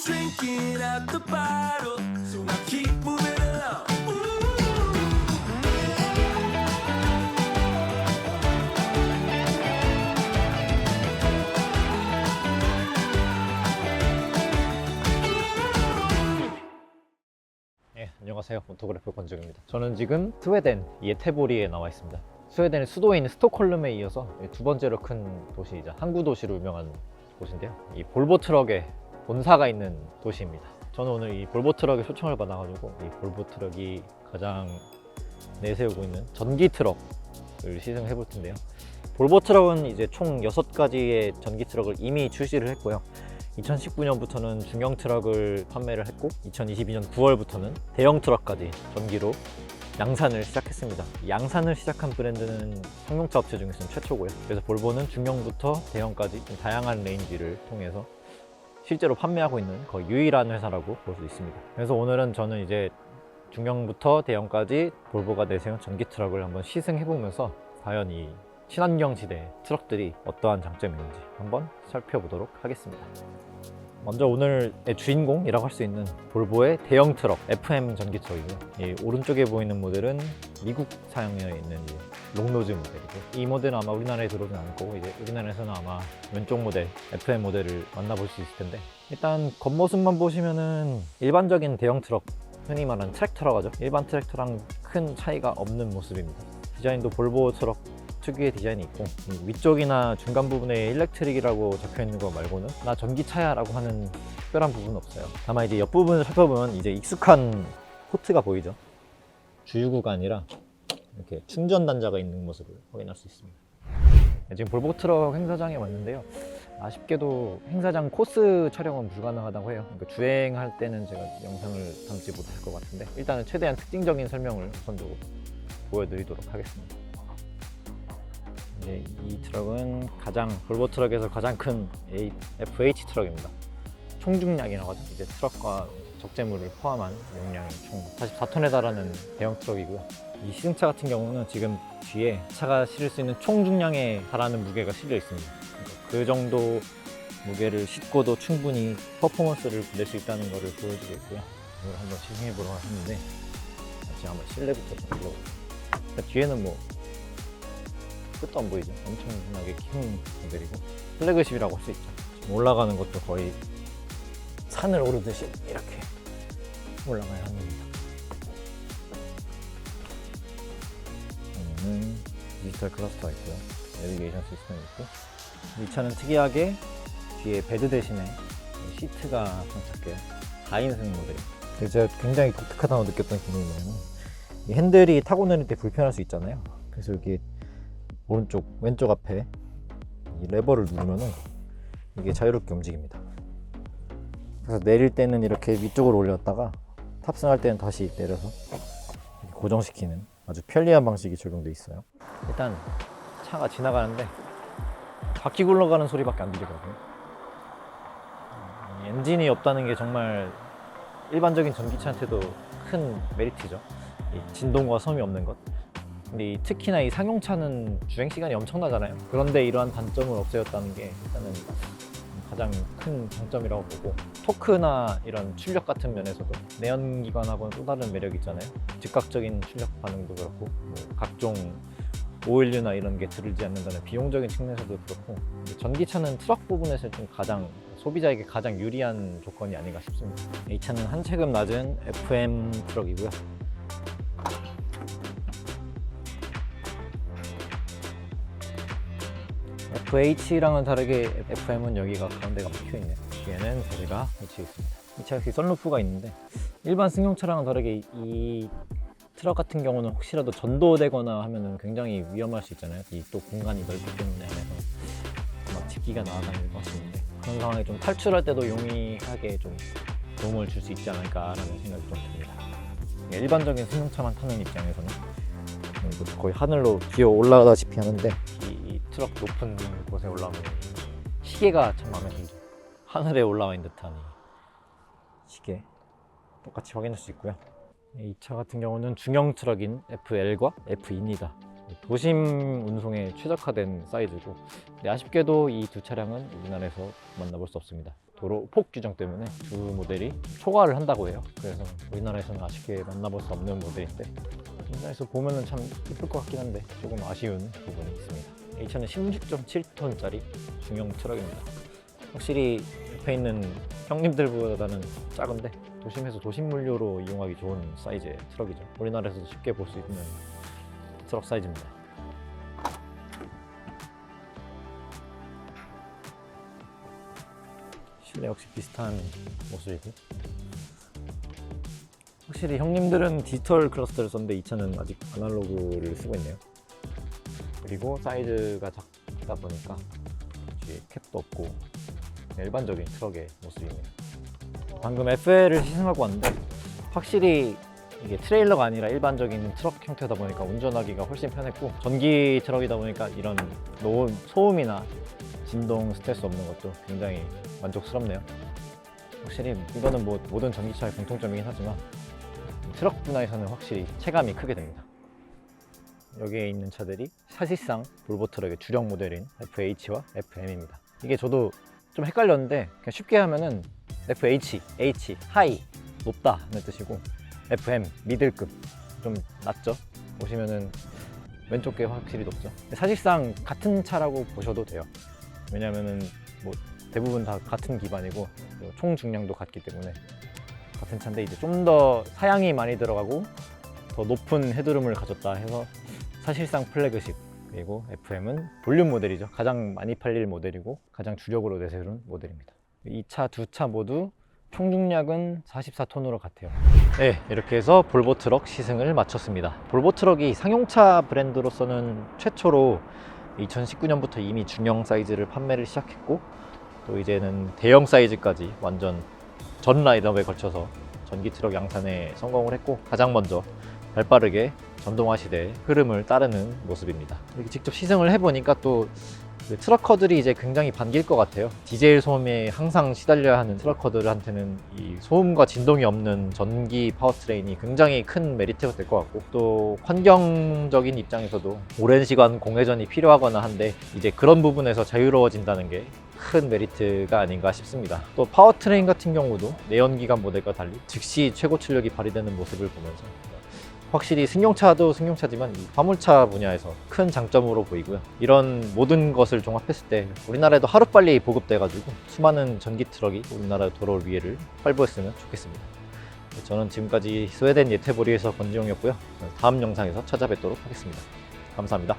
drinking out the bottle, so now keep moving along. 네, 안녕하세요. 오토그래퍼 권정입니다. 저는 지금 스웨덴 예테보리에 나와 있습니다. 스웨덴의 수도에 있는 스톡홀름에 이어서 두 번째로 큰 도시이자 항구 도시로 유명한 곳인데요. 이 볼보 트럭의 본사가 있는 도시입니다. 저는 오늘 이 볼보 트럭에 초청을 받아가지고 이 볼보 트럭이 가장 내세우고 있는 전기 트럭을 시승해 볼 텐데요. 볼보 트럭은 이제 총 6가지의 전기 트럭을 이미 출시를 했고요. 2019년부터는 중형 트럭을 판매를 했고 2022년 9월부터는 대형 트럭까지 전기로 양산을 시작했습니다. 양산을 시작한 브랜드는 상용차 업체 중에서는 최초고요. 그래서 볼보는 중형부터 대형까지 좀 다양한 레인지를 통해서 실제로 판매하고 있는 거의 유일한 회사라고 볼 수 있습니다. 그래서 오늘은 저는 이제 중형부터 대형까지 볼보가 내세운 전기 트럭을 한번 시승해보면서 과연 이 친환경 시대 트럭들이 어떠한 장점이 있는지 한번 살펴보도록 하겠습니다. 먼저 오늘의 주인공이라고 할 수 있는 볼보의 대형 트럭 FM 전기 트럭이고요. 이 오른쪽에 보이는 모델은 미국 사용에 있는 롱노즈 모델이고, 이 모델은 아마 우리나라에 들어오진 않을 거고 이제 우리나라에서는 아마 왼쪽 모델 FM 모델을 만나볼 수 있을 텐데, 일단 겉모습만 보시면은 일반적인 대형 트럭, 흔히 말하는 트랙터라고 하죠. 일반 트랙터랑 큰 차이가 없는 모습입니다. 디자인도 볼보 트럭 특유의 디자인이 있고, 위쪽이나 중간 부분에 일렉트릭이라고 적혀 있는 거 말고는 나 전기차야 라고 하는 특별한 부분은 없어요. 다만 이제 옆부분을 살펴보면 이제 익숙한 포트가 보이죠. 주유구가 아니라 이렇게 충전 단자가 있는 모습을 확인할 수 있습니다. 지금 볼보 트럭 행사장에 왔는데요. 아쉽게도 행사장 코스 촬영은 불가능하다고 해요. 그러니까 주행할 때는 제가 영상을 담지 못할 것 같은데, 일단은 최대한 특징적인 설명을 우선적으로 보여드리도록 하겠습니다. 이 트럭은 볼보 트럭에서 가장 큰 FH 트럭입니다. 총중량이라고 하죠. 이제 트럭과 적재물을 포함한 용량이 총 44톤에 달하는 대형 트럭이고요. 이 시승차 같은 경우는 지금 뒤에 차가 실을 수 있는 총중량에 달하는 무게가 실려 있습니다. 그 정도 무게를 싣고도 충분히 퍼포먼스를 낼 수 있다는 것을 보여주겠고요. 이걸 한번 시승해 보러 왔는데, 지금 한번 실내부터 좀 불러볼게요. 뒤에는 뭐 끝도 안 보이죠. 엄청나게 큰 모델이고 플래그십이라고 할 수 있죠. 지금 올라가는 것도 거의 산을 오르듯이 이렇게 올라가야 합니다. 디지털 클러스터가 있고요. 내비게이션 시스템이 있고, 이 차는 특이하게 뒤에 베드 대신에 시트가 장착돼요. 4인승 모델이에요. 제가 굉장히 독특하다고 느꼈던 기능이 뭐냐면, 이 핸들이 타고 내릴 때 불편할 수 있잖아요. 그래서 여기 왼쪽 앞에 이 레버를 누르면은 이게 자유롭게 움직입니다. 그래서 내릴 때는 이렇게 위쪽으로 올렸다가 탑승할 때는 다시 내려서 고정시키는 아주 편리한 방식이 적용돼 있어요. 일단 차가 지나가는데 바퀴 굴러가는 소리밖에 안 들리거든요. 엔진이 없다는 게 정말 일반적인 전기차한테도 큰 메리트죠. 이 진동과 섬이 없는 것. 근데 특히나 이 상용차는 주행시간이 엄청나잖아요. 그런데 이러한 단점을 없애었다는 게 일단은 가장 큰 장점이라고 보고, 토크나 이런 출력 같은 면에서도 내연기관하고는 또 다른 매력이 있잖아요. 즉각적인 출력 반응도 그렇고, 뭐 각종 오일류나 이런 게 들지 않는다는 비용적인 측면에서도 그렇고, 전기차는 트럭 부분에서 좀 소비자에게 가장 유리한 조건이 아닌가 싶습니다. 이 차는 한 체급 낮은 FM 트럭이고요. FH랑은 다르게 FM은 여기가 가운데가 막혀있네요. 뒤에는 자리가 위치해 있습니다. 이 차에 선루프가 있는데, 일반 승용차랑은 다르게 이 트럭 같은 경우는 혹시라도 전도되거나 하면은 굉장히 위험할 수 있잖아요. 이 또 공간이 넓기 때문에 막 집기가 나아다닐 것 같은데, 그런 상황에 좀 탈출할 때도 용이하게 좀 도움을 줄 수 있지 않을까라는 생각이 좀 듭니다. 일반적인 승용차만 타는 입장에서는 이것도 거의 하늘로 기어 올라가다시피 하는데, 이 트럭 높은 곳에 올라오면 시계가 참 마음에 들죠. 하늘에 올라와 있는 듯한 시계 똑같이 확인할 수 있고요. 이 차 같은 경우는 중형 트럭인 FL과 F입니다. 도심 운송에 최적화된 사이즈고, 근데 아쉽게도 이 두 차량은 우리나라에서 만나볼 수 없습니다. 도로 폭 규정 때문에 두 모델이 초과를 한다고 해요. 그래서 우리나라에서는 아쉽게 만나볼 수 없는 모델인데, 우리나라에서 보면은 참 이쁠 것 같긴 한데 조금 아쉬운 부분이 있습니다. 이 차는 16.7톤짜리 중형 트럭입니다. 확실히 옆에 있는 형님들보다는 작은데 도심에서 도심 물류로 이용하기 좋은 사이즈의 트럭이죠. 우리나라에서도 쉽게 볼 수 있는 트럭 사이즈입니다. 실내 역시 비슷한 모습이고, 확실히 형님들은 디지털 클러스터를 썼는데 이 차는 아직 아날로그를 쓰고 있네요. 그리고 사이즈가 작다 보니까 뒤에 캡도 없고 일반적인 트럭의 모습이네요. 방금 FL을 시승하고 왔는데 확실히 이게 트레일러가 아니라 일반적인 트럭 형태다 보니까 운전하기가 훨씬 편했고, 전기 트럭이다 보니까 이런 소음이나 진동 스트레스 없는 것도 굉장히 만족스럽네요. 확실히 이거는 뭐 모든 전기차의 공통점이긴 하지만 트럭 분야에서는 확실히 체감이 크게 됩니다. 여기에 있는 차들이 사실상 볼보 트럭의 주력 모델인 FH와 FM입니다. 이게 저도 좀 헷갈렸는데 그냥 쉽게 하면은 FH, H, 하이, 높다 하는 뜻이고, FM, 미들급, 좀 낮죠? 보시면은 왼쪽 게 확실히 높죠. 사실상 같은 차라고 보셔도 돼요. 왜냐면은 뭐 대부분 다 같은 기반이고 총 중량도 같기 때문에 같은 차인데, 이제 좀 더 사양이 많이 들어가고 더 높은 헤드룸을 가졌다 해서 사실상 플래그십, 그리고 FM은 볼륨 모델이죠. 가장 많이 팔릴 모델이고 가장 주력으로 내세우는 모델입니다. 이 차 두 차 모두 총 중량은 44톤으로 같아요. 네, 이렇게 해서 볼보 트럭 시승을 마쳤습니다. 볼보 트럭이 상용차 브랜드로서는 최초로 2019년부터 이미 중형 사이즈를 판매를 시작했고, 또 이제는 대형 사이즈까지 완전 전 라인업에 걸쳐서 전기 트럭 양산에 성공을 했고, 가장 먼저 발빠르게 전동화 시대의 흐름을 따르는 모습입니다. 이렇게 직접 시승을 해보니까 또 트럭커들이 이제 굉장히 반길 것 같아요. 디젤 소음에 항상 시달려야 하는 트럭커들한테는 이 소음과 진동이 없는 전기 파워트레인이 굉장히 큰 메리트가 될 것 같고, 또 환경적인 입장에서도 오랜 시간 공회전이 필요하거나 한데 이제 그런 부분에서 자유로워진다는 게 큰 메리트가 아닌가 싶습니다. 또 파워트레인 같은 경우도 내연기관 모델과 달리 즉시 최고 출력이 발휘되는 모습을 보면서 확실히 승용차도 승용차지만 이 화물차 분야에서 큰 장점으로 보이고요. 이런 모든 것을 종합했을 때 우리나라에도 하루빨리 보급돼가지고 수많은 전기 트럭이 우리나라 도로 위에를 활보했으면 좋겠습니다. 저는 지금까지 스웨덴 예테보리에서 권지용이었고요. 다음 영상에서 찾아뵙도록 하겠습니다. 감사합니다.